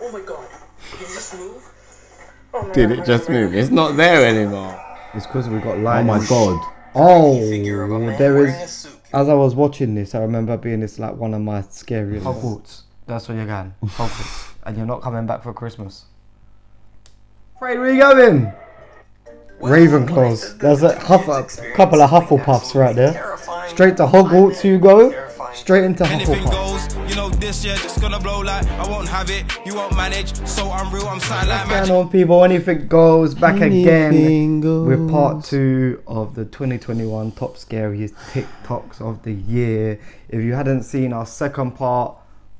Oh my god. Did it just move? Oh my Did god, it just move? It's not there anymore. It's because we got light. Oh my god. Oh, there is. As I was watching this, I remember being this like one of my scariest. Hogwarts. That's where you're going. Hogwarts. And you're not coming back for Christmas. Fred, where you going? Ravenclaws. There's a couple of Hufflepuffs right there. Straight to Hogwarts you go. Straight into Hennything Hufflepuff. Goes, you know this year just gonna blow like I won't have it, you won't manage, so I'm real, I'm silent like What's magic. going on, people? Anything Goes back again Anything goes. with part 2 of the 2021 top scariest TikToks of the year. If you hadn't seen our second part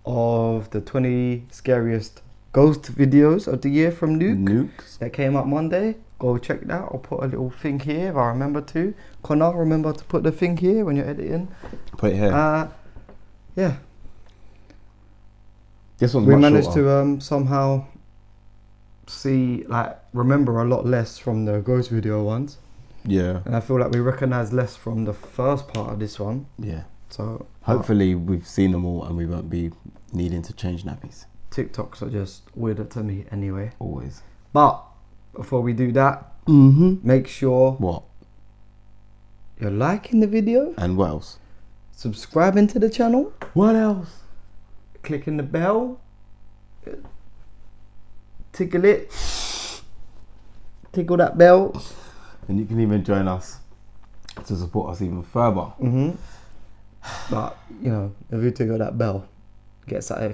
of the 20 scariest ghost videos of the year from Nukes. that came up Monday, go check that. I'll put a little thing here if I remember to. Connor, remember to put the thing here when you're editing. Put it here. Yeah. This one's We much managed shorter. to somehow remember a lot less from the ghost video ones, Yeah. and I feel like we recognize less from the first part of this one. Yeah. So Hopefully we've seen them all and we won't be needing to change nappies. TikToks are just weirder to me anyway. Always. But before we do that, make sure What? you're liking the video, And what else? subscribing to the channel, What else? clicking the bell, tickle it, tickle that bell. And you can even join us to support us even further. But you know, if you tickle that bell, get so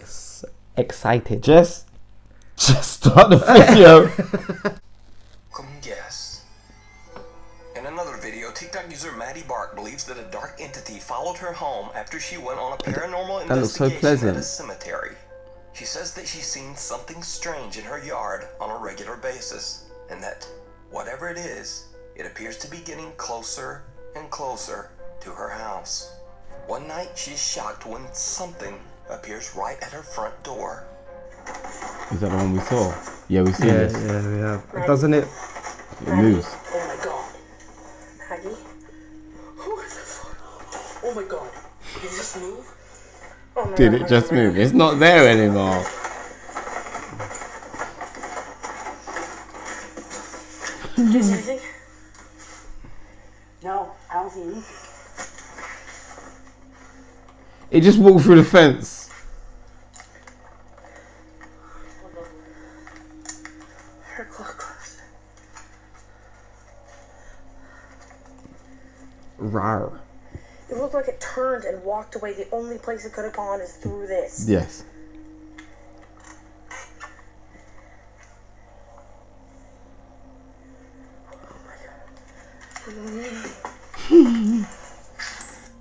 excited. Just start the video. Come guess. In another video, TikTok user Maddie believes that a dark entity followed her home after she went on a paranormal That looks so investigation pleasant. at a cemetery. She says that she's seen something strange in her yard on a regular basis, and that whatever it is, it appears to be getting closer and closer to her house. One night, she's shocked when something appears right at her front door. Is that the one we saw? Yeah, we've seen Yeah, this. yeah, we have. Doesn't it? It moves. Oh my god. Maggie? What the fuck? Oh my god. Did it just move? Oh my Did god, it just move? It's not there anymore. Did you see anything? No, I don't see anything. It just walked through the fence. Her clock closed. Rawr. It looked like it turned and walked away. The only place it could have gone is through this. Yes.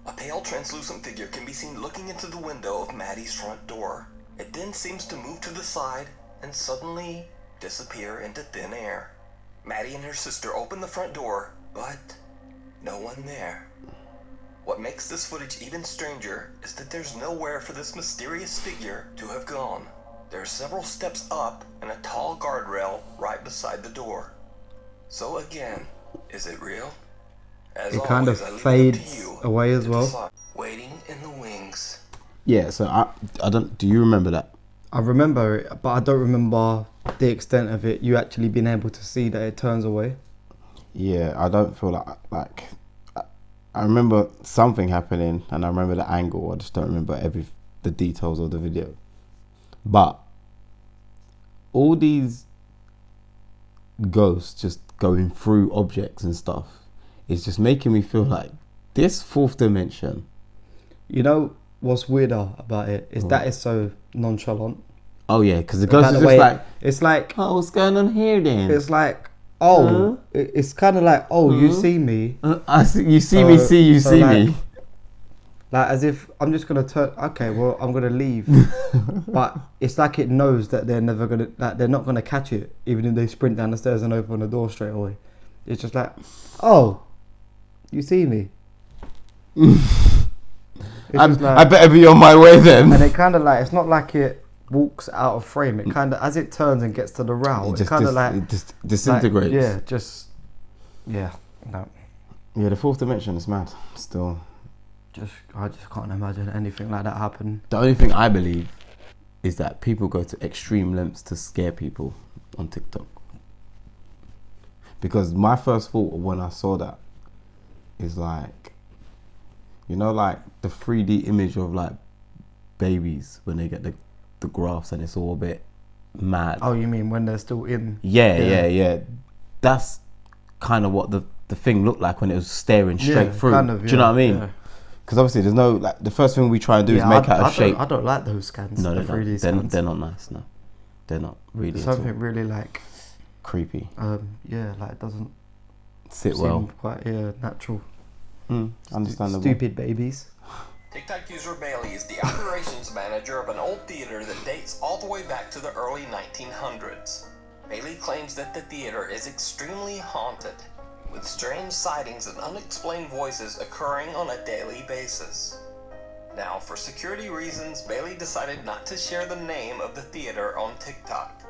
A pale, translucent figure can be seen looking into the window of Maddie's front door. It then seems to move to the side and suddenly disappear into thin air. Maddie and her sister open the front door, but no one there. What makes this footage even stranger is that there's nowhere for this mysterious figure to have gone. There are several steps up and a tall guardrail right beside the door. So again, is it real? As It kind of always, I leave it up to fades you away as to well. decide. Waiting in the wings. Yeah, so I don't, do you remember that? I remember it, but I don't remember the extent of it. You actually being able to see that it turns away. Yeah, I don't feel like I remember something happening and I remember the angle. I just don't remember the details of the video. But all these ghosts just going through objects and stuff is just making me feel like this fourth dimension. You know what's weirder about it is that it's so nonchalant. Oh yeah, because the ghost By is the just way, like, it's like, oh, what's going on here then? it's like, oh, it's kind of like, oh, you see me. I see, you see me, see you, so see like, me. Like as if I'm just gonna turn. Okay, well I'm gonna leave, but it's like it knows that they're never gonna, like they're not gonna catch it, even if they sprint down the stairs and open the door straight away. It's just like, oh, you see me. I better be on my way then. And it kind of like, it's not like it walks out of frame. It kind of, as it turns and gets to the row, it kind of like it just disintegrates. Yeah, no. Yeah, the fourth dimension is mad. Still, I just can't imagine anything like that happen. the only thing I believe is that people go to extreme lengths to scare people on TikTok. Because my first thought when I saw that is like, you know, like the 3D image of like babies when they get the graphs and it's all a bit mad. Oh, you mean when they're still in? Yeah. That's kind of what the thing looked like when it was staring straight through. Kind of, do you know what I mean? Because obviously there's no, like, the first thing we try and do is make out a shape. I don't like those scans. No, the 3D scans. They're not nice. No, they're not really. There's something really like creepy. Like it doesn't sit seem well. Quite natural. Understandable. Stupid babies. TikTok user Bailey is the operations manager of an old theater that dates all the way back to the early 1900s. Bailey claims that the theater is extremely haunted, with strange sightings and unexplained voices occurring on a daily basis. Now, for security reasons, Bailey decided not to share the name of the theater on TikTok.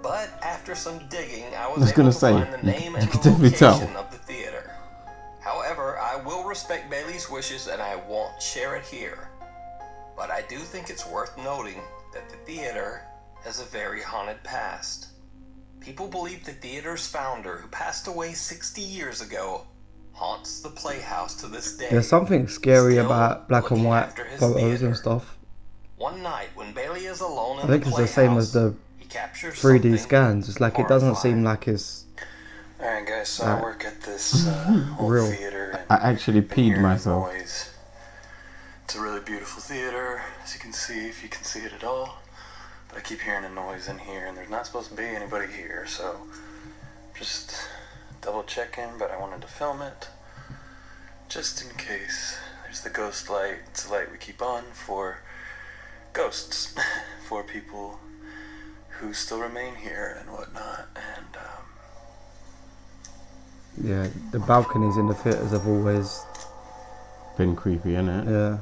But after some digging, I was able to find the name and the location of the theater. However, I will respect Bailey's wishes and I won't share it here. But I do think it's worth noting that the theater has a very haunted past. People believe the theater's founder, who passed away 60 years ago, haunts the playhouse to this day. There's something scary about black and white photos and stuff. One night when Bailey is alone in I think it's the same as the 3D scans. It's like it doesn't seem like it's. Alright guys, so I work at this old real theater. And I actually peed myself. Noise. It's a really beautiful theater, as you can see, if you can see it at all. But I keep hearing a noise in here, and there's not supposed to be anybody here, so just double checking, but I wanted to film it just in case. There's the ghost light. It's a light we keep on for ghosts, for people who still remain here and whatnot. And yeah, the balconies in the theatres have always been creepy, innit? Yeah,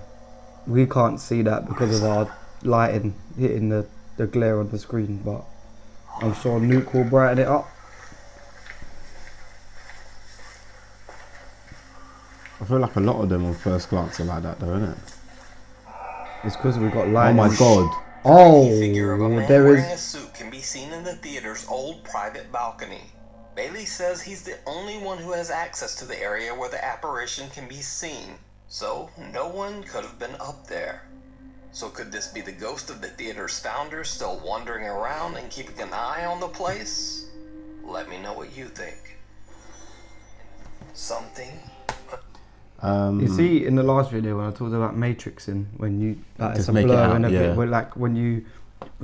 we can't see that because of our lighting hitting the glare on the screen, but I'm sure Nuke will brighten it up. I feel like a lot of them on first glance are like that though, innit? It's because we got lighting. Oh my god. Oh, figure of a man there wearing is. a suit can be seen in the theater's old private balcony. Bailey says he's the only one who has access to the area where the apparition can be seen, so no one could have been up there. So could this be the ghost of the theater's founder still wandering around and keeping an eye on the place? Let me know what you think. Something. You see in the last video when I talked about matrixing, when you like Just it's a make it blur out, and everything, yeah. where, like when you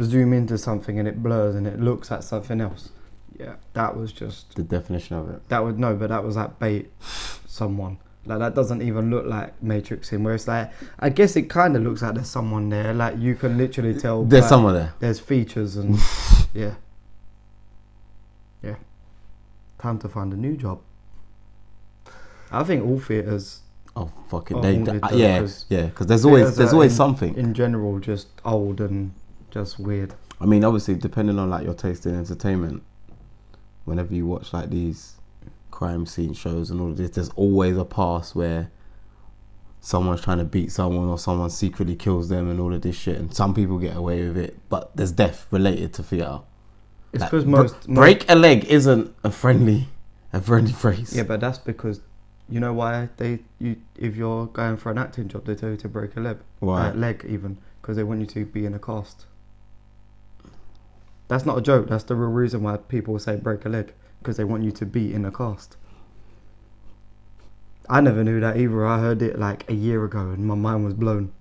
zoom into something and it blurs and it looks at something else. Yeah, that was just The definition of it. that would no, but that was like bait someone. Like that doesn't even look like matrixing. Where it's like, I guess it kind of looks like there's someone there. Like you can literally tell There's like, someone there. There's features and yeah. Time to find a new job. I think all theatres. Oh fucking Oh, they, haunted though, yeah, 'cause because there's theatres are always in- something. In general, just old and just weird. I mean, obviously, depending on like your taste in entertainment, whenever you watch like these crime scene shows and all of this, there's always a past where someone's trying to beat someone or someone secretly kills them and all of this shit, and some people get away with it, but there's death related to theatre. It's Like, because most break a leg isn't a friendly phrase. Yeah, but that's because you know why if you're going for an acting job, they tell you to break a leg. Why? Leg even because they want you to be in a cast. That's not a joke. That's the real reason why people say break a leg, because they want you to be in a cast. I never knew that either. I heard it like a year ago and my mind was blown.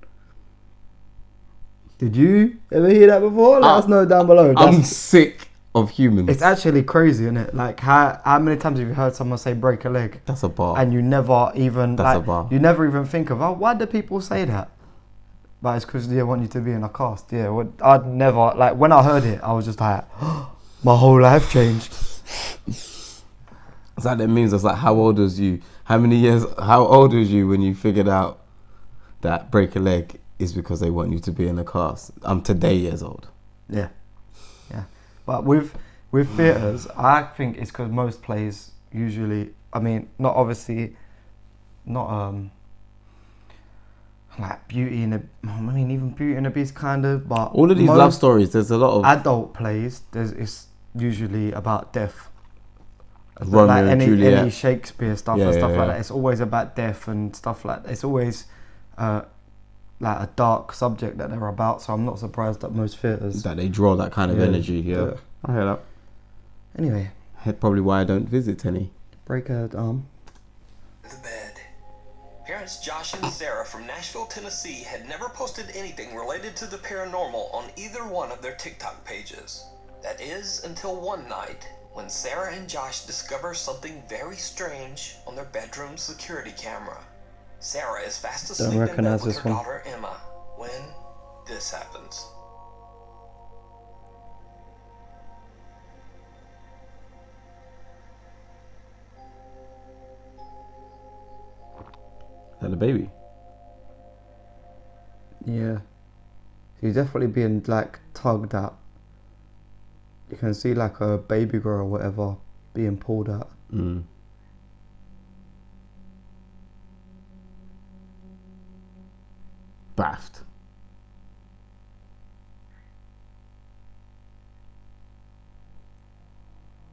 Did you ever hear that before? Let us know down below. I'm sick of humans. It's actually crazy, isn't it? Like how many times have you heard someone say break a leg? That's a bar. And you never even That's a bar. You never even think of, oh, why do people say that? But it's because they want you to be in a cast. Yeah, I'd never, like when I heard it, I was just like, my whole life changed. It's like that means it's like how old was you? How old was you when you figured out that break a leg is because they want you to be in a cast? I'm today years old. Yeah. But with theatres, I think it's because most plays usually, I mean, not obviously, not like Beauty and even Beauty and the Beast kind of, but All of these love stories, there's a lot of adult plays. It's usually about death. Romeo like and Juliet. any Shakespeare stuff and stuff like that. It's always about death and stuff like that. It's always like a dark subject that they're about. So I'm not surprised that most theatres that they draw that kind of energy. Yeah, I hear that. Anyway, Probably why I don't visit any. break her arm. The bed. Parents Josh and Sarah from Nashville, Tennessee had never posted anything related to the paranormal on either one of their TikTok pages. That is until one night when Sarah and Josh discover something very strange on their bedroom security camera. Sarah is fast asleep in bed recognize with this her one. daughter Emma when this happens. Is that the baby? Yeah, he's definitely being like tugged at. You can see like a baby girl or whatever being pulled at. Baffed.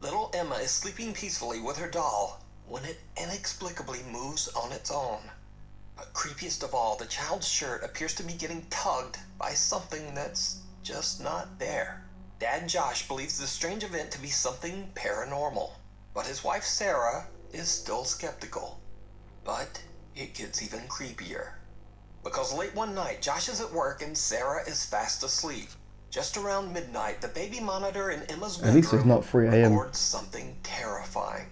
Little Emma is sleeping peacefully with her doll when it inexplicably moves on its own. But creepiest of all, the child's shirt appears to be getting tugged by something that's just not there. Dad Josh believes this strange event to be something paranormal, but his wife Sarah is still skeptical. But it gets even creepier. Because late one night, Josh is at work and Sarah is fast asleep. Just around midnight, the baby monitor in Emma's bedroom At least it's not 3 a.m. records something terrifying.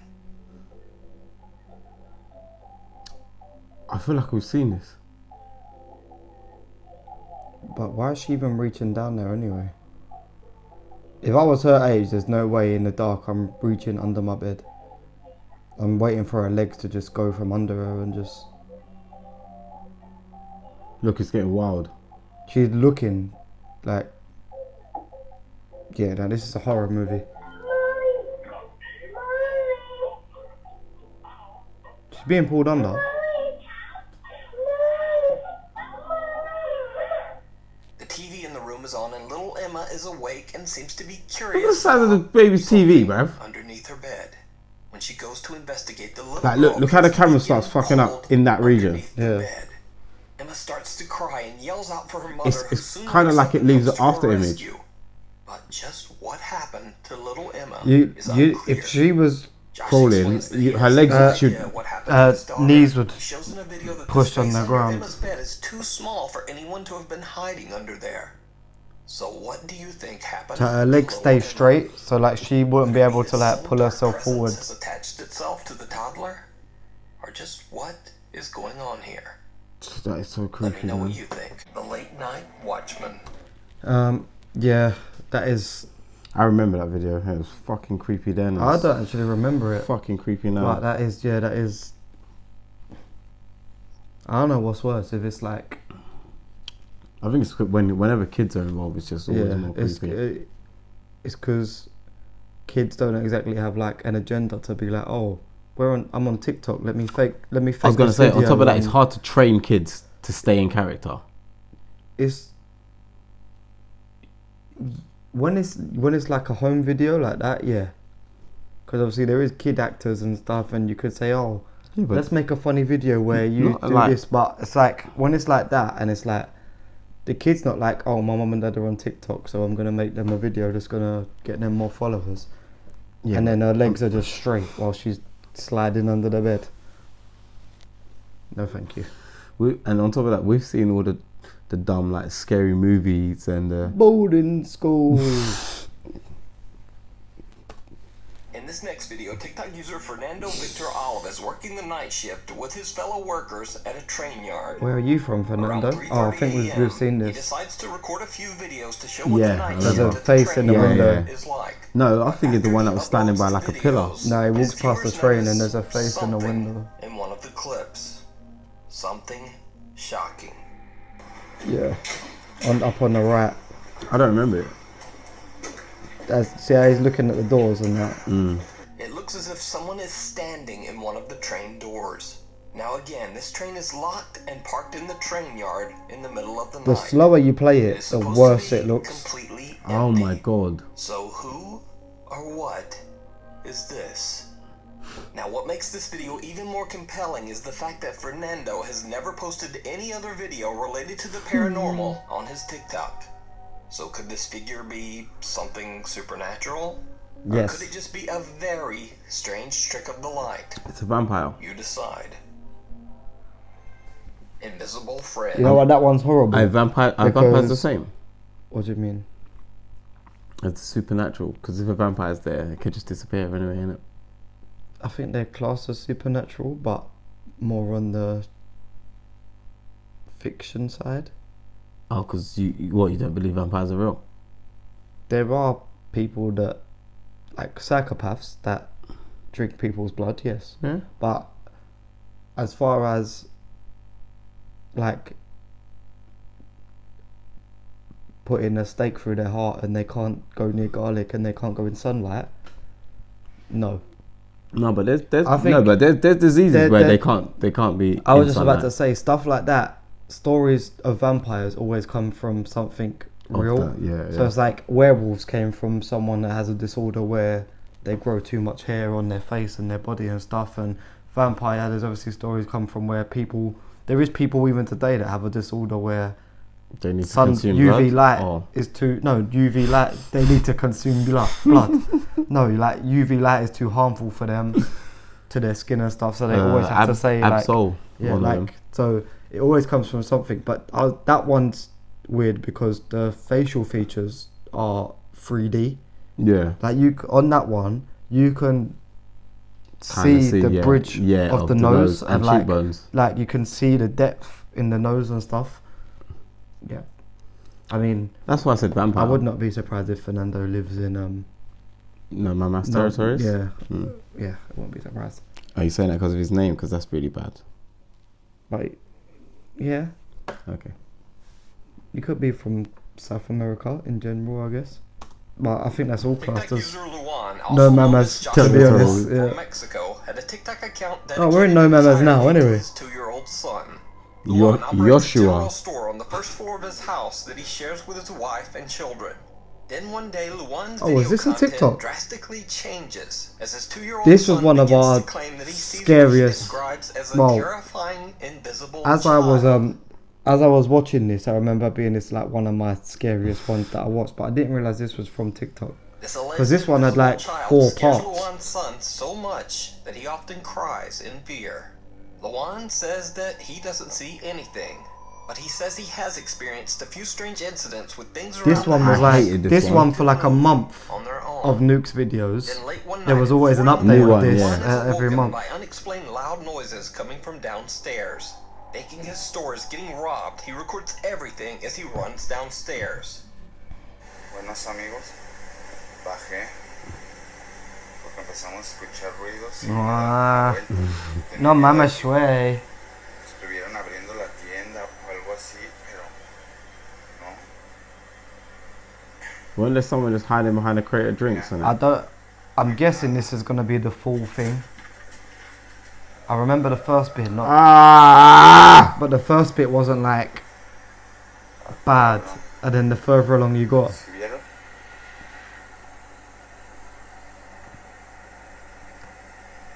I feel like we've seen this. But why is she even reaching down there anyway? If I was her age, there's no way in the dark I'm reaching under my bed. I'm waiting for her legs to just go from under her and just... Look, it's getting wild. She's looking like... Yeah, now this is a horror movie. She's being pulled under. The TV in the room is on and little Emma is awake and seems to be Look at the curious size of the baby's TV, bruv. underneath her bed. When she goes to investigate, the little Like, girl look how the appears to be camera starts getting fucking up pulled in that region. underneath the Yeah. bed. Emma starts to cry and yells out for her mother. It's who soon kinda wakes like up it and leaves comes the to her after image. rescue. But just what happened to little Emma You, is unclear. if she was Josh crawling, explains that he her has legs no should- idea what happened to his daughter. knees would He shows in a video that push the on space the under ground. Emma's bed is too small for anyone to have been hiding under there. So what do you think happened? So her to legs little stay Emma? straight, so like she wouldn't be Could it able that to like some pull dark herself presence forward. has attached itself to the toddler? Or just what is going on here? That is so Let creepy, me know what man. you think. The Late Night Watchman. Yeah, that is... I remember that video. It was fucking creepy then. I It's don't actually remember it. fucking creepy now. Like that is, yeah, that is... I don't know what's worse, if it's like... I think it's whenever kids are involved, it's just always more creepy. It's because kids don't exactly have like an agenda to be like, oh, I'm on TikTok. Let me fake. I was gonna this say, on video top of that, it's and hard to train kids to stay in character. It's when it's like a home video like that, yeah. Because obviously there is kid actors and stuff, and you could say, oh, Yeah, but let's make a funny video where you not do like- this. But it's like when it's like that, and it's like the kid's not like, oh, my mum and dad are on TikTok, so I'm gonna make them a video that's gonna get them more followers. yeah, And then her legs are just straight while she's sliding under the bed. No, thank you. and on top of that, we've seen all the dumb like scary movies and Boarding school. In this next video, TikTok user Fernando Victor Olive is working the night shift with his fellow workers at a train yard. Where are you from, Fernando? Around Oh, I think 3:30 we've seen He this. decides to record a few videos to show what Yeah, the night there's shift a at the face train in the yard window. is like. no, I think it's the After one that he was standing by uploads like a the pillar. videos, No, he his walks past the viewers train and notice there's a face in the something window. in one of the clips. Something shocking. Yeah. Up on the right. I don't remember it. See how he's looking at the doors and that. It looks as if someone is standing in one of the train doors. Now again, this train is locked and parked in the train yard in the middle of the The night. slower you play It it, is the supposed worse to be it looks. completely Oh empty. my god. So who or what is this? Now what makes this video even more compelling is the fact that Fernando has never posted any other video related to the paranormal on his TikTok. So could this figure be something supernatural? Or Yes. could it just be a very strange trick of the light? It's a vampire. You decide. Invisible friend. You know what? That one's horrible. Are vampires the Because- same What do you mean? as the supernatural? Because if a vampire's there, it could just disappear anyway, innit? I think they're classed as supernatural, but more on the fiction side. Oh, because you don't believe vampires are real? There are people that, like psychopaths, that drink people's blood, yes. Yeah. But as far as like putting a stake through their heart and they can't go near garlic and they can't go in sunlight, no. No, but there's I think there's diseases there- where there- they can't be. I was in just sunlight. about to say stuff like that. Stories of vampires always come from something Of real. that, yeah, So yeah. it's like werewolves came from someone that has a disorder where they grow too much hair on their face and their body and stuff. And vampire, there's obviously stories come from where people. There is people even today that have a disorder where They need to sun consume UV blood? light Oh. is too UV light. They need to consume blood. No, like UV light is too harmful for them to their skin and stuff. So they always have to say like Absol, yeah, one of them. like so it always comes from something. But that one's weird because the facial features are 3D. Yeah. Like on that one, you can Kinda see the yeah. bridge Yeah, of the nose and like cheekbones. like you can see the depth in the nose and stuff. Yeah, I mean, That's why I said vampire. I would not be surprised if Fernando lives in No, my mass no- territories. Yeah, Mm. yeah, I won't be surprised. Are you saying that because of his name? Because that's really bad. But yeah, Okay. you could be from South America in general, I guess. But I think that's all TikTok classed as. user Luan, No also known mamas, as to Joshua be honest, from yeah. Mexico, had a TikTok account Oh, we're in No dedicated Mamas now, entirely to anyway. his 2-year-old son. Yo- Luan operates a Joshua. general store on the first floor of his house that he shares with his wife and children. Then one day, Luan's Oh, video is this a content TikTok? drastically changes as his 2-year-old This was son one of begins our to claim that he sees scariest- what he describes as a well, terrifying, invisible As I was watching this, I remember being this like one of my scariest ones that I watched, but I didn't realize this was from TikTok. Because this one had, like, 4 parts. Luan's son so much that he often cries in fear. Luan says that he doesn't see anything, but he says he has experienced a few strange incidents with things around This one the was house like hated this this one one. for like a month on their own. of Nukes videos. Then late one There night was at always an 4 update New of one, this yeah. Luan is every awoken month. by unexplained loud noises coming from downstairs. Thinking his store is getting robbed, he records everything as he runs downstairs. Buenos amigos, bajé porque empezamos a escuchar ruidos. Ah, Tenía no miedo mames, de que güey. estuvieran abriendo la tienda o algo así, pero no. When there's someone just hiding behind a crate of drinks and I'm guessing this is gonna be the full thing. I remember the first bit, but the first bit wasn't like bad, and then the further along you got, ¿Sí vieron?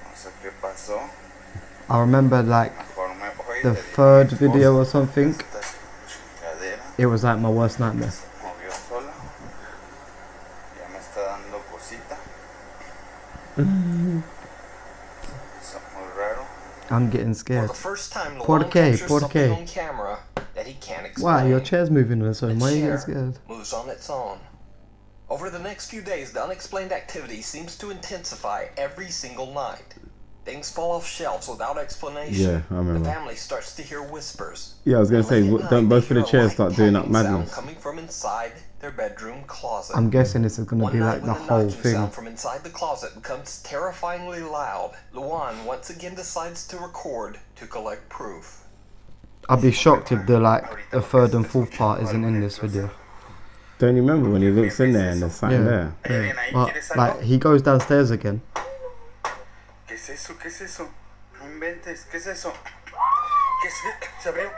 No sé qué pasó. I remember like Mejor me voy. the le dije a third mi video or esposa, something. "Esta chingadera It was like my worst nightmare. se movió sola. Ya me está dando cosita. Eso es muy raro. I'm getting For scared. the first time, Por Luan qué? captures Por something qué? on camera that he can't explain. Why your chair's moving on its own? The Why are you chair getting scared? moves on its own. Over the next few days, the unexplained activity seems to intensify every single night. Things fall off shelves without explanation. Yeah, I remember. The family starts to hear whispers. Yeah, I was gonna And say, late at don't night, both they of the hear a chairs light start doing up tapping sound madness? coming from inside their bedroom closet. I'm guessing this is gonna One be night like the when whole knocking thing. sound from inside the closet becomes terrifyingly loud, Luan once again decides to record to collect proof. I'd be shocked if the third and fourth part isn't in this video. Don't you remember when he looks in there and there's something Yeah. there? Yeah. But like he goes downstairs again. ¿Qué es eso? ¿Qué es eso? No, No inventes, ¿qué es eso? ¿Qué es? Se abrió.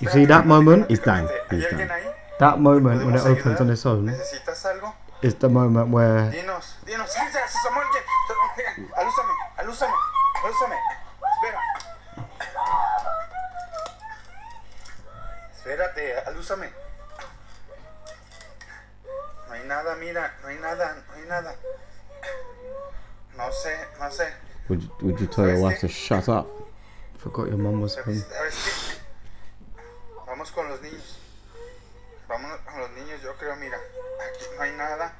You see that moment? He's done. ¿Hay He's alguien done. ahí? That moment when it ¿Podemos opens ayudar? on its own ¿Necesitas algo? is the moment where Dinos. Samuel, alúzame. Espera. Espérate, alúzame. No hay nada, mira, no hay nada. No sé. Would you tell your wife to shut up? forgot your mum was home. ¿Sabes qué? Vamos con los niños. Yo creo, mira. Aquí no hay nada.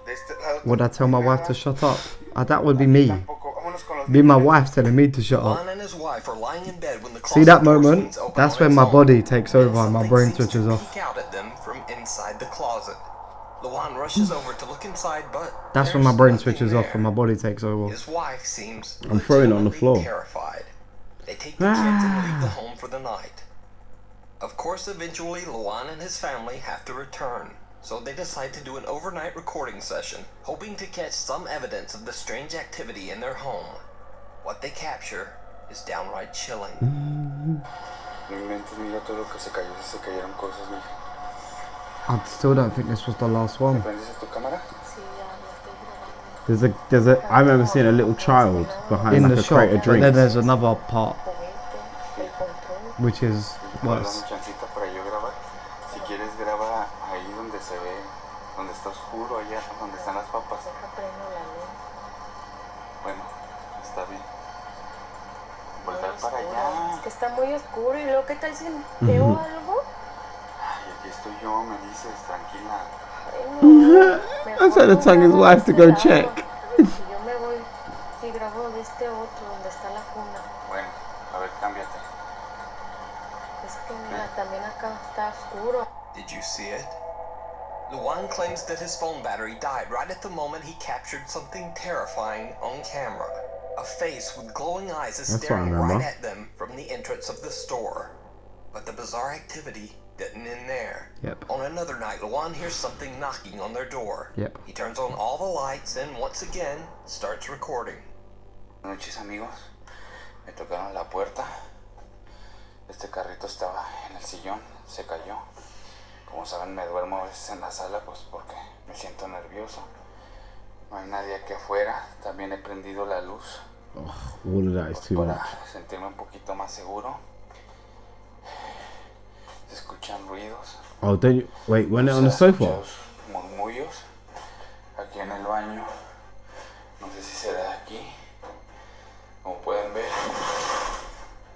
De este lado. Would I tell my wife to shut up? That would be me. Tampoco. Vámonos con los Be my niños. wife telling me to shut up. Luan and his wife are lying in bed when the See closet that door moment? swings open That's on when its my own, body takes and over and my something brain seems to switches off. peek out at them from inside the closet. Luan rushes over to look inside, but That's when my there's brain nothing switches off there. and my body takes over. His wife seems I'm throwing it on the legitimately floor. terrified. They take the kids and leave the home for the night. Of course, eventually, Luan and his family have to return, so they decide to do an overnight recording session, hoping to catch some evidence of the strange activity in their home. What they capture is downright chilling. No inventes, mira todo lo que se cayó. Se cayeron cosas, mija. I still don't think this was the last one. ¿Prendes tu cámara? There's a. I remember seeing a little child behind In like the a shop, crate of but then drinks. there's another part, which is Dame worse. chancita para yo grabar. Si quieres, graba ahí donde se ve, donde está oscuro, allá donde están las papas. Bueno, está bien. Voltar para allá. Es que está muy oscuro y luego, ¿qué tal si veo algo? Ay, aquí estoy yo, me dices, tranquila. I'm trying to tell his wife to go check. Y yo me voy y grabo de este otro donde está la cuna. Bueno, a ver, cámbiate. Es que mira, también acá está oscuro. Did you see it? Luan claims that his phone battery died right at the moment he captured something terrifying on camera. A face with glowing eyes is That's what I staring remember. right at them from the entrance of the store. But the bizarre activity didn't end there. Yep. On another night, Luan hears something knocking on their door. Yep. He turns on all the lights and once again starts recording. Buenas noches, amigos. Me tocaron la puerta. Este carrito estaba en el sillón, se cayó. Como saben, me duermo a veces en la sala, pues porque me siento nervioso. No hay nadie aquí afuera. También he prendido la luz All of that is too para much. sentirme un poquito más seguro. Se escuchan ruidos. Oh, don't you wait? When they're on the sofa. Escuchados murmullos aquí en el baño. No sé si será de aquí. Como pueden ver,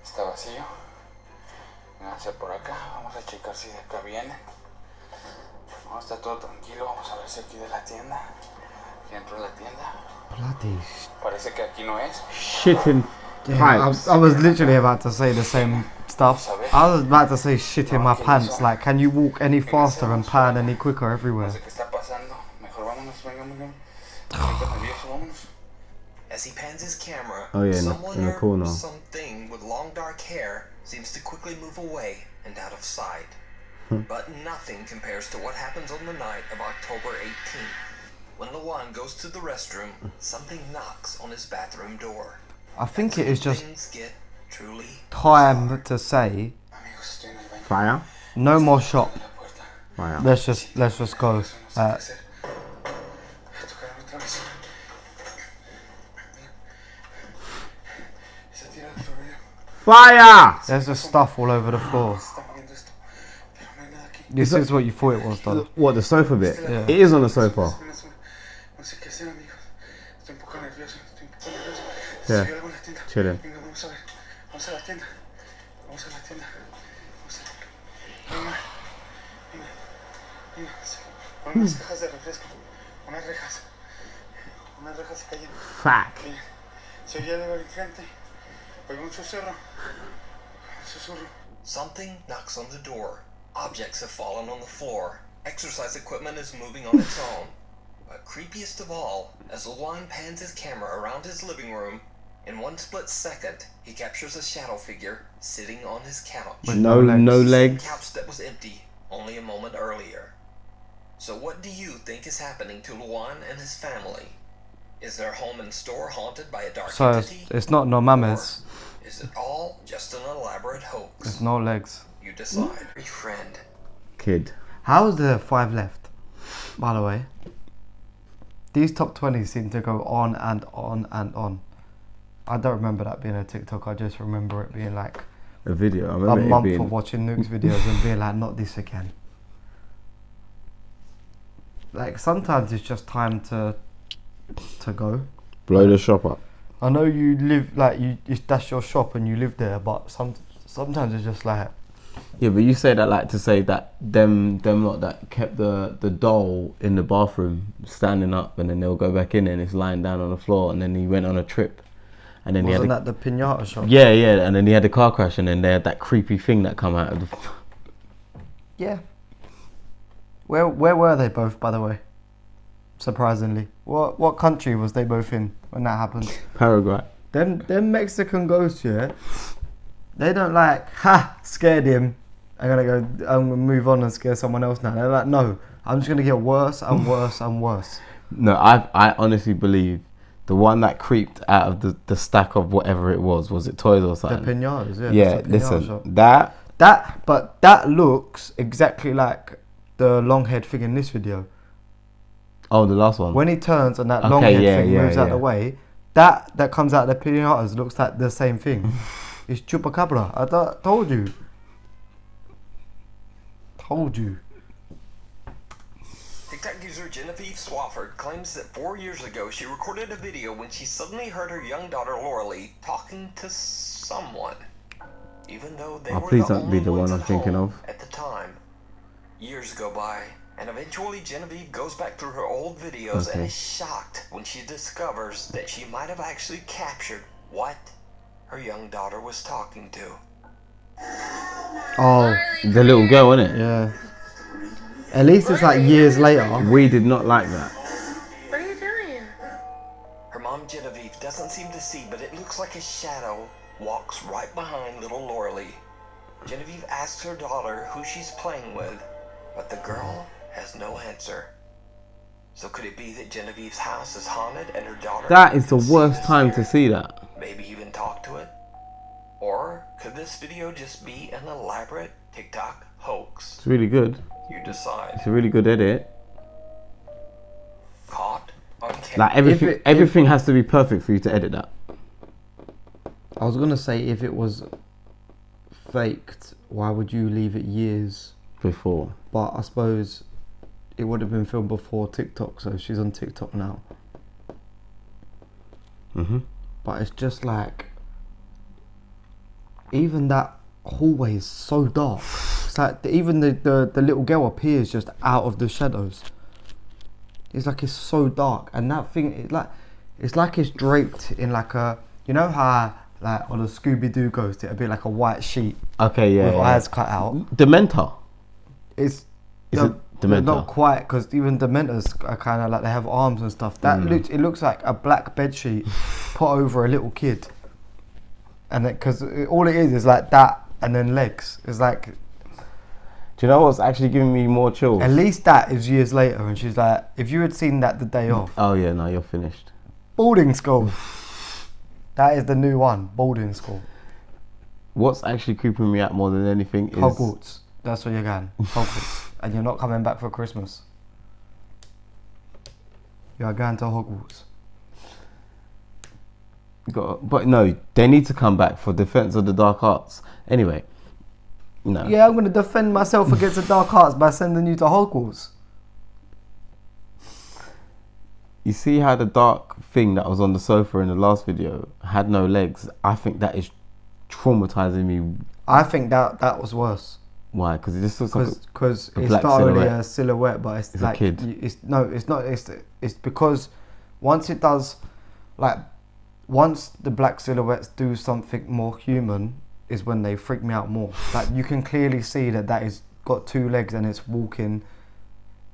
está vacío. Vénganse por acá. Vamos a checar si de acá viene. No, está todo tranquilo. Vamos a ver si aquí de la tienda. Aquí dentro de la tienda. Bloody Parece que aquí no es. Shitting yeah, pipes. I was literally about to say the same stuff. I was about to say shit in my pants. Like, can you walk any faster and pan any quicker everywhere? No sé qué está pasando. Mejor vámonos, venga. Estoy nervioso, vámonos. As he pans his camera, Oh, yeah, someone in the or corner. something with long dark hair seems to quickly move away and out of sight. But nothing compares to what happens on the night of October 18th. When Luan goes to the restroom, something knocks on his bathroom door. I think it is just Things get truly time to say Amigos, estoy en el baño. Fire. no more shop. La puerta. Fire. Let's just go. No sé qué hacer. Tocaron otra vez. Esa tira de florero. Fire. There's just stuff all over the floor. Está moviendo esto. Pero no hay nada aquí. This is what you thought it was, though. What, the sofa bit? Yeah. It is on the sofa. No sé qué hacer, amigos. Estoy un poco nervioso. Yeah. Si hay algo en la tienda. Chilling. Venga, vamos a ver. Vamos a la tienda. Vamos a la tienda. Venga. Pon unas cajas de refresco. Unas rejas. Unas rejas se cayeron. Fuck. Mira, se oye algo enfrente. Oigo un susurro. Un susurro. Something knocks on the door. Objects have fallen on the floor. Exercise equipment is moving on its own. But creepiest of all, as Luan pans his camera around his living room, in one split second, he captures a shadow figure sitting on his couch. With No legs. Couch that was empty only a moment earlier. So what do you think is happening to Luan and his family? Is their home and store haunted by a dark So entity? it's not no mamas. Or is it all just an elaborate hoax? There's no legs. You decide. Your friend. Kid. How's there 5 left? By the way, these top 20 seem to go on and on and on. I don't remember that being a TikTok. I just remember it being like A video. I a remember it month being. of watching Nukes videos and being like, not this again. Like sometimes it's just time to go. Blow the shop up. I know you live like that's your shop and you live there, but sometimes it's just like. Yeah, but you say that like to say that them lot that kept the doll in the bathroom standing up, and then they'll go back in and it's lying down on the floor, and then he went on a trip, and then Wasn't that the pinata shop? Yeah, and then he had the car crash, and then they had that creepy thing that come out of the. Yeah. Where were they both, by the way? Surprisingly, what country was they both in when that happened? Paraguay. Them Mexican ghosts, yeah. They don't like scared him. I'm gonna move on and scare someone else now. They're like, no, I'm just gonna get worse and worse and worse. No, I honestly believe the one that creeped out of the stack of whatever it was it toys or The something? pinatas, yeah. Yeah, that's the pinata listen, shop. that looks exactly like the long head thing in this video. oh, the last one. When he turns and that Okay, long head yeah, thing yeah, moves out yeah. the way, that comes out of the pinatas looks like the same thing. It's chupacabra. I told you. TikTok user Genevieve Swafford claims that 4 years ago she recorded a video when she suddenly heard her young daughter Lauralee talking to someone, even though they were please the don't be only the ones one I'm at thinking home of. at the time. Years go by, and eventually Genevieve goes back through her old videos and Okay. is shocked when she discovers that she might have actually captured what her young daughter was talking to. Oh, The little girl, innit? yeah. At least it's like years later. We did not like that. What are you doing? Her mom Genevieve doesn't seem to see, but it looks like a shadow walks right behind little Lauralee. Genevieve asks her daughter who she's playing with, but the girl has no answer. So could it be that Genevieve's house is haunted and her daughter... That is the can see worst the time to spirit? see that. Maybe even talk to it? Or could this video just be an elaborate TikTok hoax? It's really good. You decide. It's a really good edit. Caught on camera. Like everything has to be perfect for you to edit that. I was gonna say if it was faked, why would you leave it years? Before. But I suppose it would have been filmed before TikTok, so she's on TikTok now. Mhm. But it's just like, even that hallway is so dark. It's like even the little girl appears just out of the shadows. It's like it's so dark, and that thing it's like it's draped in like a, you know how like on a Scooby-Doo ghost it'd be like a white sheet Okay, yeah. with yeah. eyes cut out. Dementor. It's Is it Dementor? Not quite, because even Dementors are kind of like they have arms and stuff. That it looks like a black bedsheet put over a little kid, and because all it is like that, and then legs. It's like, Do you know what's actually giving me more chills? at least that is years later, and she's like, if you had seen that the day off, Oh yeah, no, you're finished. boarding school. That is the new one, boarding school. What's actually creeping me out more than anything is Hogwarts. That's where you're going. Hogwarts. And you're not coming back for Christmas. You are going to Hogwarts. But no, they need to come back for Defense of the Dark Arts. Anyway, no. Yeah, I'm going to defend myself against the dark arts by sending you to Hogwarts. You see how the dark thing that was on the sofa in the last video had no legs? I think that is traumatizing me. I think that was worse. Why? Because it just looks like Because a it's black not only silhouette. a silhouette, but it's It's a like kid. It's not. It's because once it does, like, once the black silhouettes do something more human, is when they freak me out more. Like, you can clearly see that is got 2 legs and it's walking,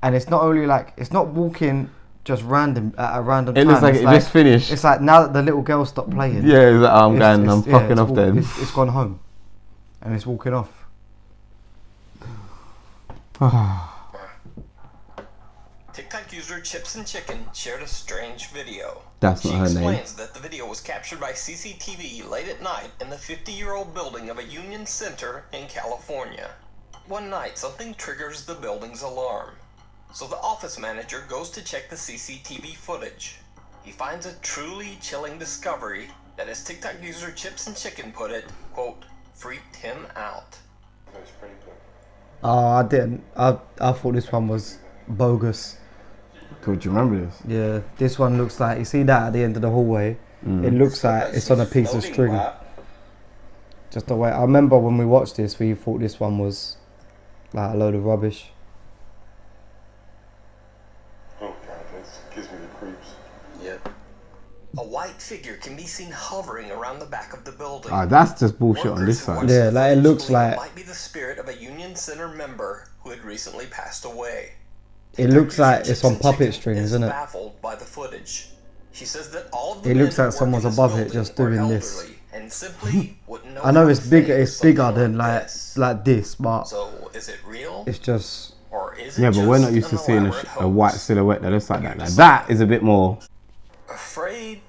and it's not only like it's not walking just random at a random it time. looks like It's it just finished. It's like now that the little girl stopped playing. Yeah, it's like, I'm it's fucking off then. It's gone home, and it's walking off. TikTok user Chips and Chicken shared a strange video. That's She not her name. explains that the video was captured by CCTV late at night in the 50-year-old building of a Union Center in California. One night, something triggers the building's alarm. So the office manager goes to check the CCTV footage. He finds a truly chilling discovery that, as TikTok user Chips and Chicken put it, quote, freaked him out. Oh, I didn't. I thought this one was bogus. Do you remember this? Yeah, this one looks like, you see that at the end of the hallway? It looks like it's on a piece of string. Just the way, I remember when we watched this, we thought this one was like a load of rubbish. Oh god, this gives me the creeps. Yep. A white figure can be seen hovering around the back of the building. Ah, that's just bullshit on this side. Yeah, like it looks like, might be the spirit of a Union Center member who had recently passed away. it looks like it's on puppet strings, isn't it? Baffled by the footage. She says that all of the It looks men like who someone's work in above this it just building doing are this. elderly and simply wouldn't know I know how it's to bigger, say it's bigger something than this. like this, but So is it real? it's just, Or is it Yeah, but we're just not used to an seeing elaborate a white hoax? silhouette that looks like that. Like, that is a bit more. Afraid?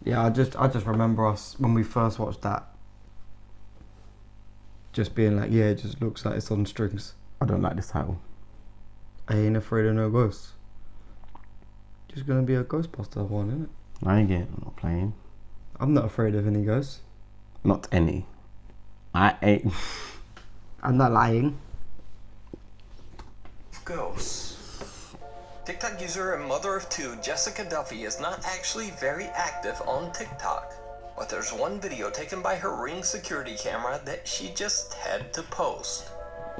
yeah, I just remember us when we first watched that, just being like, yeah, it just looks like it's on strings. I don't like this title. I ain't afraid of no ghosts. Just gonna be a Ghostbuster one, isn't it? I ain't getting. I'm not playing. I'm not afraid of any ghosts. Not any. I ain't. I'm not lying. Ghosts. TikTok user and mother of two Jessica Duffy is not actually very active on TikTok, but there's one video taken by her Ring security camera that she just had to post.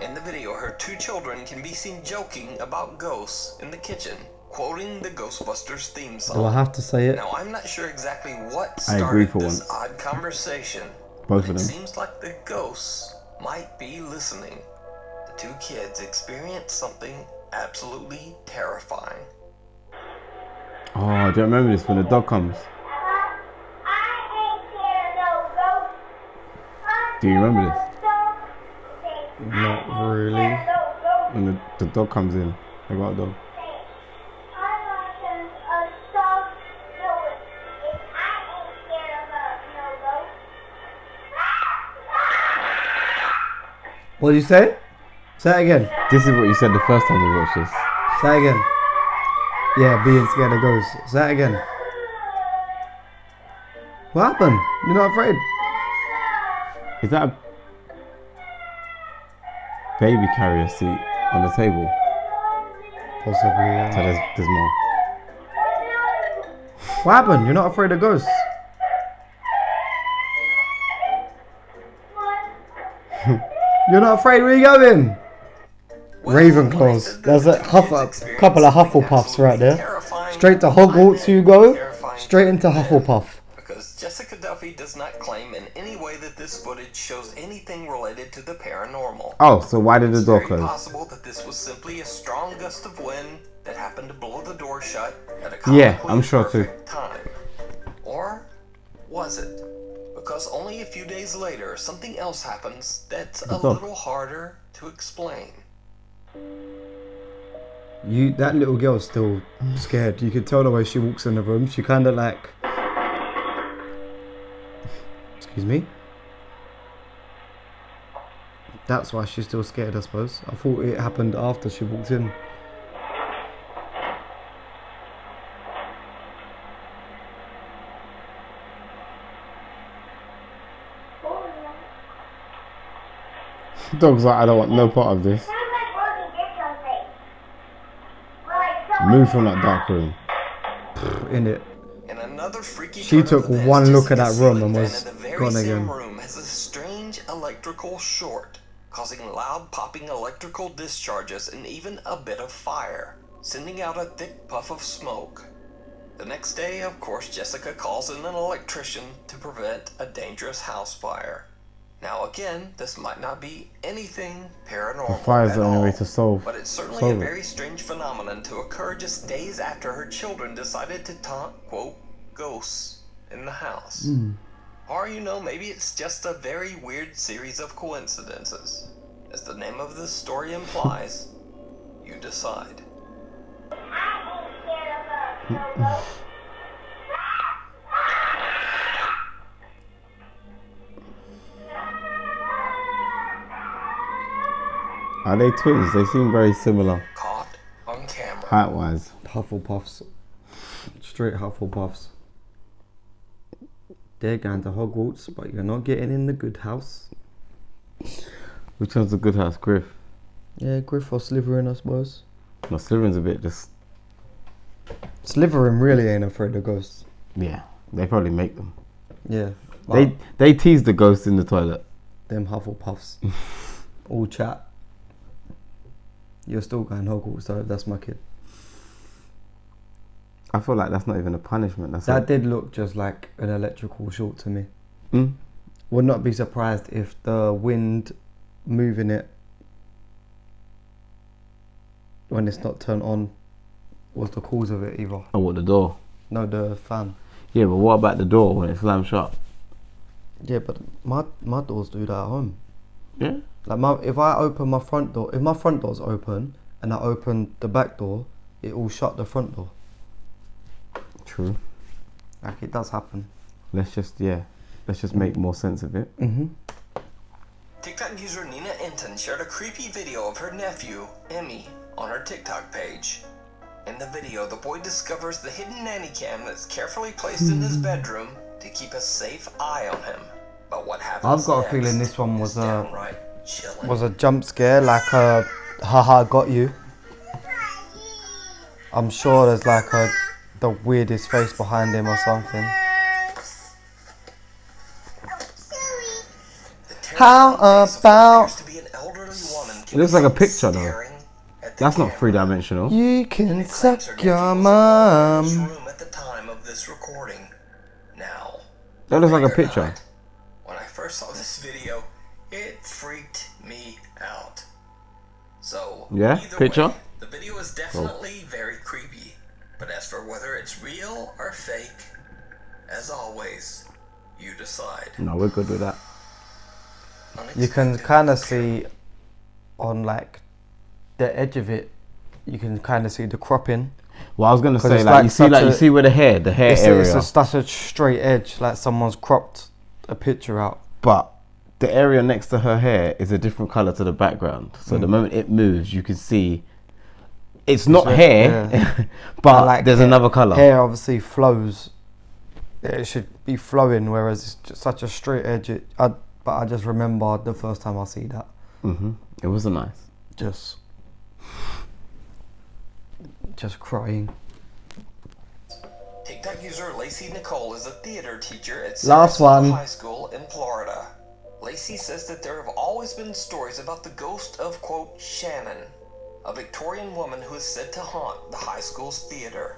In the video, her two children can be seen joking about ghosts in the kitchen, quoting the Ghostbusters theme song. Do I have to say it? Now, I'm not sure exactly what I agree started for this once. odd conversation, Both but of it them. seems like the ghosts might be listening. The two kids experienced something absolutely terrifying. Oh, do you remember this when the dog comes? Do you remember this? Not really. When the dog comes in. I got a dog. What did you say? Say it again. This is what you said the first time we watched this. Say it again. Yeah, being scared of ghosts. Say it again. What happened? You're not afraid? Is that a baby carrier seat on the table? Possibly, So yeah. there's more. What happened? You're not afraid of ghosts? You're not afraid? Where are you going? Well, Ravenclaws. There's a couple of Hufflepuffs right there. Straight to Hogwarts you go. Straight into Hufflepuff. Because Jessica Duffy does not claim in any way that this footage shows anything related to the paranormal. Oh, so why did the It's door very close? possible that this was simply a strong gust of wind that happened to blow the door shut at a Yeah, comically I'm sure too. perfect time. Or was it? Because only a few days later, something else happens that's a dog. little harder to explain. That little girl's still scared. You can tell the way she walks in the room. She kind of like... Excuse me? That's why she's still scared, I suppose. I thought it happened after she walked in. Dog's like, I don't want no part of this. Move from that dark room. In it. And another freaky She turn took of events, one look at Jessica's that room ceiling and fan was in the very gone same again. room has a strange electrical short, causing loud popping electrical discharges and even a bit of fire, sending out a thick puff of smoke. The next day, of course, Jessica calls in an electrician to prevent a dangerous house fire. Now again, this might not be anything paranormal The fire's at the only all, way to solve but it's certainly a solve it. very strange phenomenon to occur just days after her children decided to taunt, quote, ghosts in the house. Or, maybe it's just a very weird series of coincidences. As the name of this story implies, you decide. Are they twins? They seem very similar. Caught on camera. Height-wise. Hufflepuffs. Straight Hufflepuffs. They're going to Hogwarts, but you're not getting in the good house. Which one's the good house? Griff? Yeah, Griff or Slytherin, I suppose. No, Slytherin's a bit just... Slytherin really ain't afraid of ghosts. Yeah, they probably make them. Yeah. They tease the ghosts in the toilet. Them Hufflepuffs. All chat. You're still going Hogwarts though, if that's my kid. I feel like that's not even a punishment. That did look just like an electrical short to me. Mm? Would not be surprised if the wind moving it when it's not turned on was the cause of it either. Oh, what, the door? No, the fan. Yeah, but what about the door when it slams shut? Yeah, but my doors do that at home. Yeah? Like if I open my front door, if my front door's open and I open the back door, it will shut the front door. True. Like it does happen. Let's just make more sense of it. Mm-hmm. TikTok user Nina Enton shared a creepy video of her nephew, Emmy, on her TikTok page. In the video, the boy discovers the hidden nanny cam that's carefully placed in his bedroom to keep a safe eye on him. But what happens I've got a next feeling this one was downright chilling. a jump scare, like a haha got you. I'm sure there's like the weirdest face behind him or something. How about It looks like a picture though. That's not three-dimensional. you can suck your mom? At the time of this recording. Now, That looks like a picture. when I first saw this video, it freaked me out. So, Yeah, either picture? way, the video is definitely very creepy. But as for whether it's real or fake, as always, you decide. No, we're good with that. You can kind of see on like the edge of it, you can kind of see the cropping. Well, I was gonna 'Cause say it's like you see where the hair area. It's such a straight edge, like someone's cropped a picture out. But the area next to her hair is a different color to the background. So the moment it moves, you can see it's not hair, yeah. but like there's another color. Hair obviously flows. It should be flowing, whereas it's just such a straight edge. But I just remember the first time I see that. It wasn't nice. Just crying. TikTok user Lacey Nicole is a theater teacher at Last one. High School in Florida. Lacey says that there have always been stories about the ghost of, quote, Shannon, a Victorian woman who is said to haunt the high school's theater.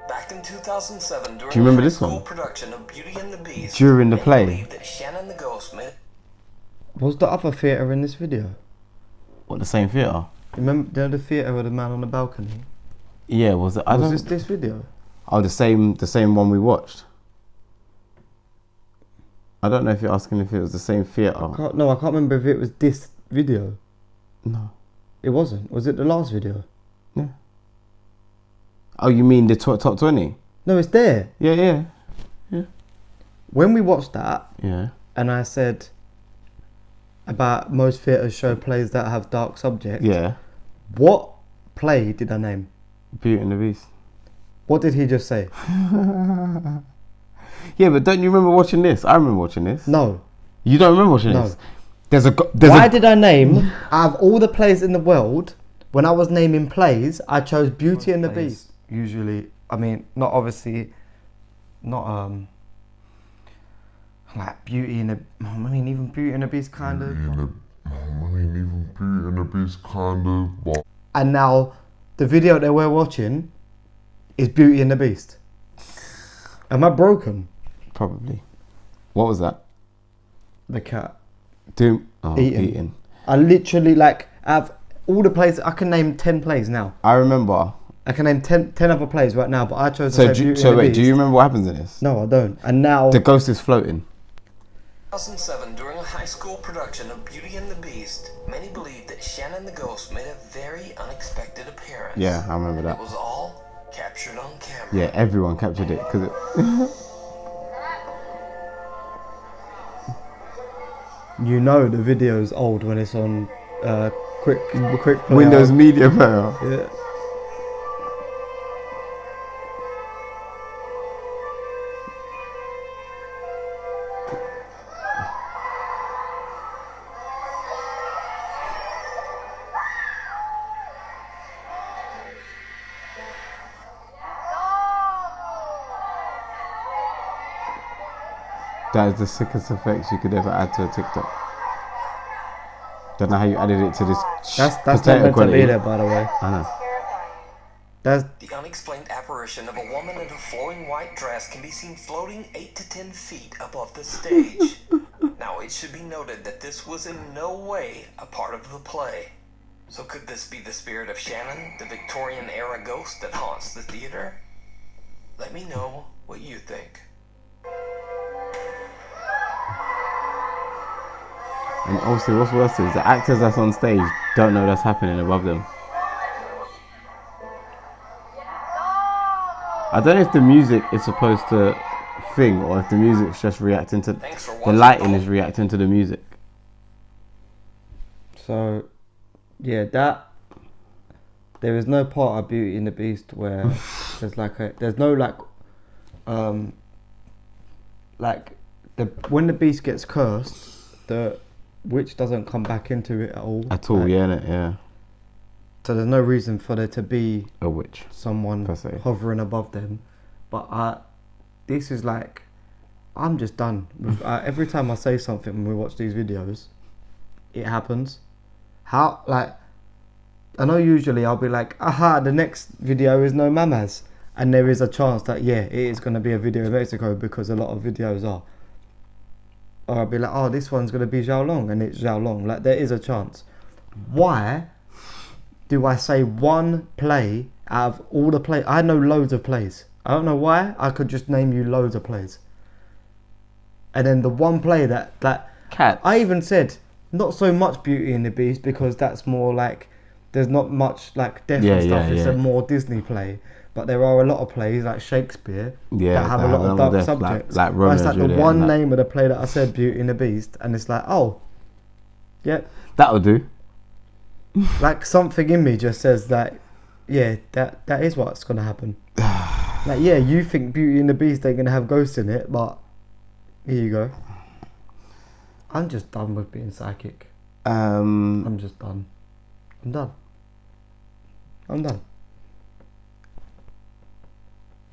Back in 2007, during Do you remember the high this school one? production of Beauty and the Beast, During the many play? believe that Shannon the ghost made Was the other theatre in this video? What, the same theater? Remember the theatre with the man on the balcony? Yeah, was it? Was this video? Oh, the same one we watched. I don't know if you're asking if it was the same theater. I can't remember if it was this video. No. It wasn't. Was it the last video? Yeah. Oh, you mean the top 20? No, it's there. Yeah. When we watched that, Yeah. and I said about most theatres show plays that have dark subjects. Yeah. What play did I name? Beauty and the Beast. What did he just say? Yeah, but don't you remember watching this? I remember watching this. No. You don't remember watching No. this? Why did I name, out of all the plays in the world, when I was naming plays, I chose Beauty and the Beast. Usually, I mean, not obviously, not like Beauty and the, I mean, even Beauty and the Beast kind of. And now, the video that we're watching is Beauty and the Beast. Am I broken? Probably. What was that? The cat. Eating. I literally, like, out of all the plays, I can name 10 plays now. I remember. I can name 10 other plays right now, but I chose to So, say Beauty and the wait, Beast. do you remember what happens in this? No, I don't. And now... The ghost is floating. 2007, during a high school production of Beauty and the Beast, many believe that Shannon the ghost made a very unexpected appearance. Yeah, I remember that. It was all captured on camera. Yeah, everyone captured it because You know the video's old when it's on quick play Windows out. Media Player. Yeah. That is the sickest effects you could ever add to a TikTok. Don't know how you added it to this. That's not potato meant quality. to be there, by the way. I know. That's The unexplained apparition of a woman in a flowing white dress can be seen floating 8 to 10 feet above the stage. Now, it should be noted that this was in no way a part of the play. So could this be the spirit of Shannon, the Victorian-era ghost that haunts the theater? Let me know what you think. And also, what's worse is the actors that's on stage don't know that's happening above them. I don't know if the music is supposed to thing or if the music's just reacting to Thanks for the watching. lighting is reacting to the music. so. Yeah, that. There is no part of Beauty and the Beast where there's no when the beast gets cursed, the witch doesn't come back into it at all. Yeah, innit? Yeah. So there's no reason for there to be A witch. someone Per se. hovering above them. But this is like, I'm just done. Every time I say something when we watch these videos, it happens. How, like, I know usually I'll be like, aha, the next video is no mamas. And there is a chance that, yeah, it is going to be a video in Mexico because a lot of videos are. Or I'll be like, oh, this one's going to be Xiaolong and it's Xiaolong. Like, there is a chance. Why do I say one play out of all the plays? I know loads of plays. I don't know why. I could just name you loads of plays. And then the one play that Cats. I even said, not so much Beauty and the Beast because that's more like, there's not much like death and stuff. It's a more Disney play. But there are a lot of plays like Shakespeare that have a lot of dark subjects. Like Romeo it's like and the Juliet one and that. name of the play that I said, Beauty and the Beast, and it's like, oh, yeah. That'll do. Like something in me just says that, yeah, that is what's gonna happen. Like, yeah, you think Beauty and the Beast they're gonna have ghosts in it, but here you go. I'm just done with being psychic. I'm just done. I'm done.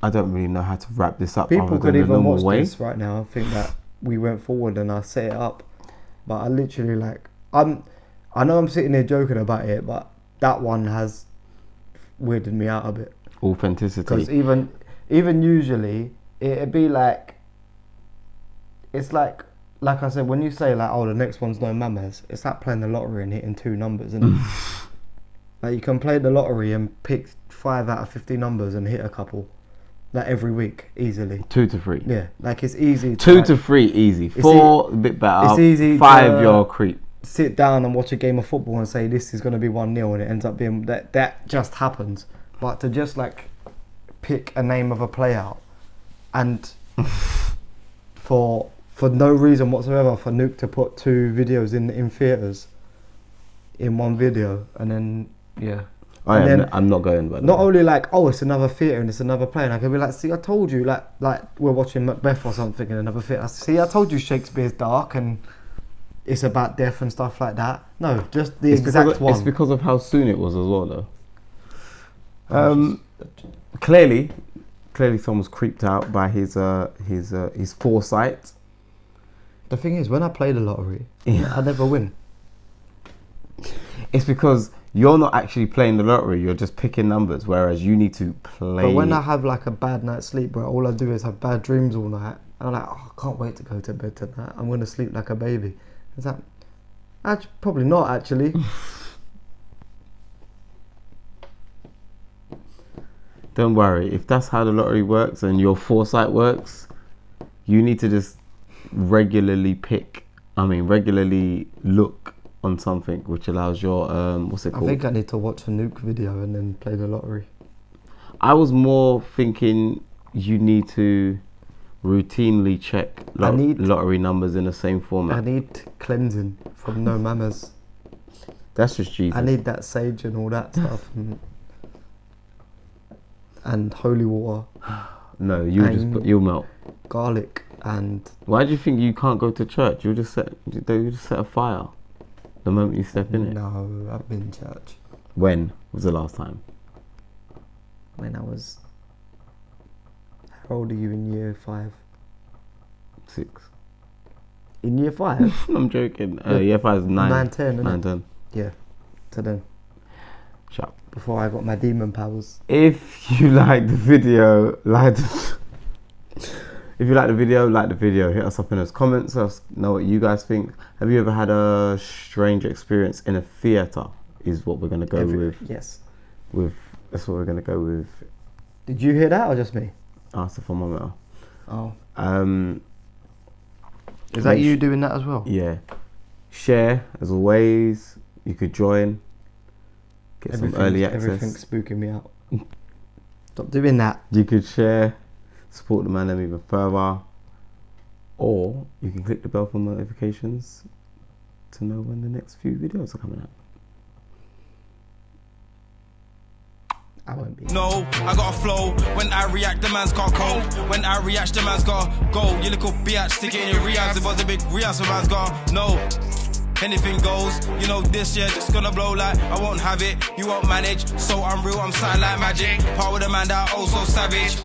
I don't really know how to wrap this up. People other could than the even normal watch way. this right now and think that we went forward and I set it up, but I literally I know I'm sitting here joking about it, but that one has weirded me out a bit. Authenticity. Because even usually it'd be like, it's like I said, when you say like, oh, the next one's no mamas, it's like playing the lottery and hitting 2 numbers, isn't it? Like you can play the lottery and pick 5 out of 50 numbers and hit a couple, like every week easily. 2 to 3. Yeah, like it's easy. 2 to 3 easy. 4 a bit better. It's easy. 5 you're a creep. Sit down and watch a game of football and say this is going to be 1-0 and it ends up being that just happens. But to just like pick a name of a play out and for no reason whatsoever for Nuke to put 2 videos in theaters in one video and then I'm not going. But not only like, oh, it's another theatre and it's another play, and I could be like, see, I told you, like we're watching Macbeth or something in another theatre. See, I told you Shakespeare's dark and it's about death and stuff like that. No, just the exact one. It's because of how soon it was as well, though. Clearly, someone's creeped out by his foresight. The thing is, when I play the lottery, I never win. It's because you're not actually playing the lottery, you're just picking numbers, whereas you need to play. But when I have like a bad night's sleep where all I do is have bad dreams all night, and I'm like, oh, I can't wait to go to bed tonight, I'm going to sleep like a baby. Is that... probably not, actually. Don't worry, if that's how the lottery works and your foresight works, you need to just regularly look on something which allows your what's it called? I think I need to watch a Nuke video and then play the lottery. I was more thinking you need to routinely check lottery numbers in the same format. I need cleansing from no mamas. That's just Jesus. I need that sage and all that stuff. And holy water. No, you'll melt. Garlic and... Why do you think you can't go to church? You just set a fire the moment you step in it. No, I've been in church. When was the last time? When I was... How old are you in year 5? 6. In year 5? I'm joking. Year 5 is 9. 9, 10, 9, 10. Yeah. So then. Shut up. Before I got my demon powers. If you like the video, if you like the video, hit us up in those comments. Let us know what you guys think. Have you ever had a strange experience in a theatre? Is what we're gonna go with. Yes. That's what we're gonna go with. Did you hear that or just me? Ask the thermometer. Oh. Is that you doing that as well? Yeah. Share as always. You could join. Get some early access. Everything's spooking me out. Stop doing that. You could share, support the man even further, or you can click the bell for notifications to know when the next few videos are coming out. I won't be. No, I got a flow. When I react, the man's got cold. When I react, the man's got go. You little biatch, stick it in your reacts. If it was a big react, the man's got no. Anything goes, you know this year just gonna blow like I won't have it, you won't manage, so I'm real, I'm something like magic, part with a man that oh so savage.